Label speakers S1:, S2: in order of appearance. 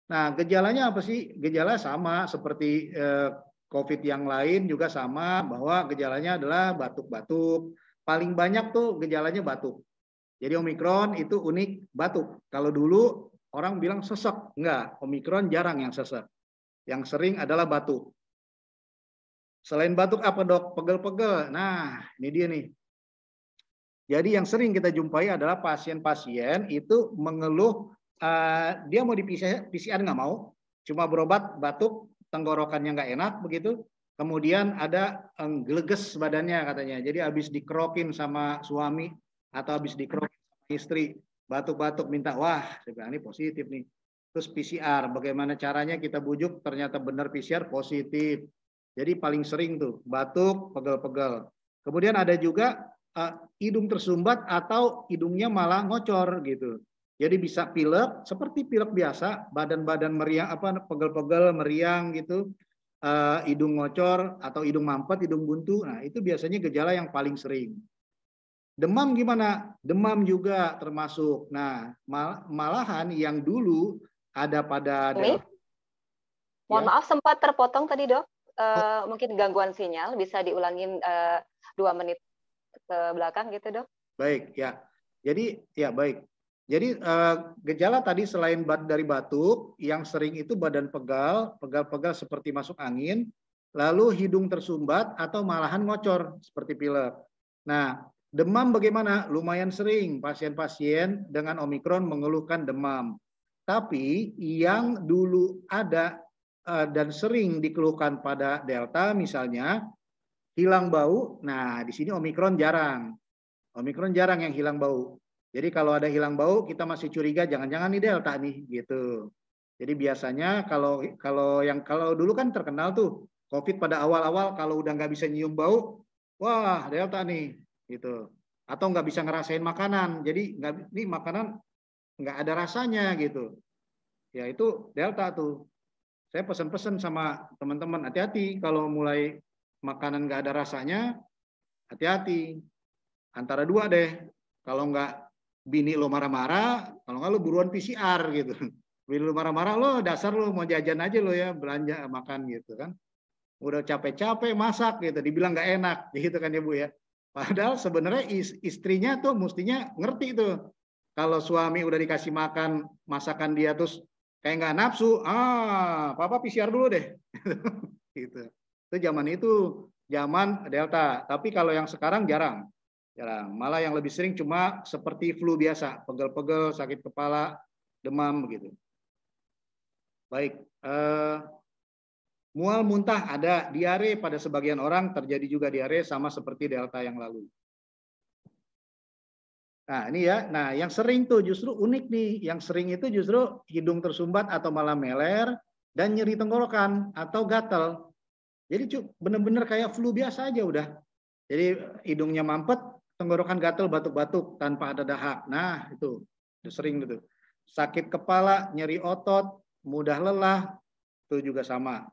S1: Nah, gejalanya apa sih? Gejala sama seperti COVID yang lain juga sama, bahwa gejalanya adalah batuk-batuk. Paling banyak tuh gejalanya batuk. Jadi Omikron itu unik batuk. Kalau dulu orang bilang sesek, enggak. Omikron jarang yang sesek. Yang sering adalah batuk. Selain batuk apa dok? Pegel-pegel. Nah, ini dia nih. Jadi yang sering kita jumpai adalah pasien-pasien itu mengeluh, dia mau di PCR nggak mau, cuma berobat batuk, tenggorokannya nggak enak begitu, kemudian ada geleges badannya katanya, jadi habis dikerokin sama suami atau habis dikerokin sama istri, batuk-batuk minta, wah saya bilang ini positif nih. Terus PCR, bagaimana caranya kita bujuk, ternyata benar PCR positif. Jadi paling sering tuh batuk, pegel-pegel. Kemudian ada juga hidung tersumbat atau hidungnya malah ngocor gitu. Jadi bisa pilek seperti pilek biasa, badan-badan meriang apa pegel-pegel meriang gitu, hidung ngocor atau hidung mampet, hidung buntu. Nah, itu biasanya gejala yang paling sering. Demam gimana? Demam juga termasuk. Nah, malahan yang dulu ada pada
S2: mohon maaf sempat terpotong tadi dok.
S1: Oh.
S2: Mungkin gangguan sinyal, bisa diulangin 2 menit ke belakang gitu dok.
S1: Baik ya. Jadi ya baik. Jadi gejala tadi selain dari batuk, yang sering itu badan pegal, pegal-pegal seperti masuk angin, lalu hidung tersumbat atau malahan ngocor seperti pilek. Nah, demam bagaimana? Lumayan sering pasien-pasien dengan Omikron mengeluhkan demam. Tapi yang dulu ada dan sering dikeluhkan pada Delta misalnya, hilang bau. Nah, di sini Omikron jarang. Omikron jarang yang hilang bau. Jadi kalau ada hilang bau, kita masih curiga jangan-jangan nih Delta nih gitu. Jadi biasanya kalau dulu kan terkenal tuh COVID pada awal-awal kalau udah nggak bisa nyium bau, wah Delta nih gitu. Atau nggak bisa ngerasain makanan, jadi nih makanan nggak ada rasanya gitu. Ya itu Delta tuh. Saya pesan-pesan sama teman-teman hati-hati kalau mulai makanan nggak ada rasanya, hati-hati. Antara dua deh. Kalau nggak bini lo marah-marah, kalau nggak lo buruan PCR gitu. Bini lo marah-marah, lo dasar lo mau jajan aja lo ya, belanja makan gitu kan. Udah capek-capek masak gitu, dibilang nggak enak gitu kan ya Bu ya. Padahal sebenarnya istrinya tuh mestinya ngerti tuh. Kalau suami udah dikasih makan masakan dia terus kayak nggak nafsu, papa PCR dulu deh. Gitu. Itu zaman Delta. Tapi kalau yang sekarang jarang. Malah yang lebih sering cuma seperti flu biasa, pegel-pegel, sakit kepala, demam begitu. Baik, mual muntah ada, diare pada sebagian orang terjadi juga diare sama seperti Delta yang lalu. Nah ini ya, nah yang sering tuh justru unik nih, yang sering itu justru hidung tersumbat atau malah meler dan nyeri tenggorokan atau gatal. Jadi benar-benar kayak flu biasa aja udah. Jadi hidungnya mampet, tenggorokan gatal, batuk-batuk tanpa ada dahak. Nah itu sering gitu. Sakit kepala, nyeri otot, mudah lelah, itu juga sama.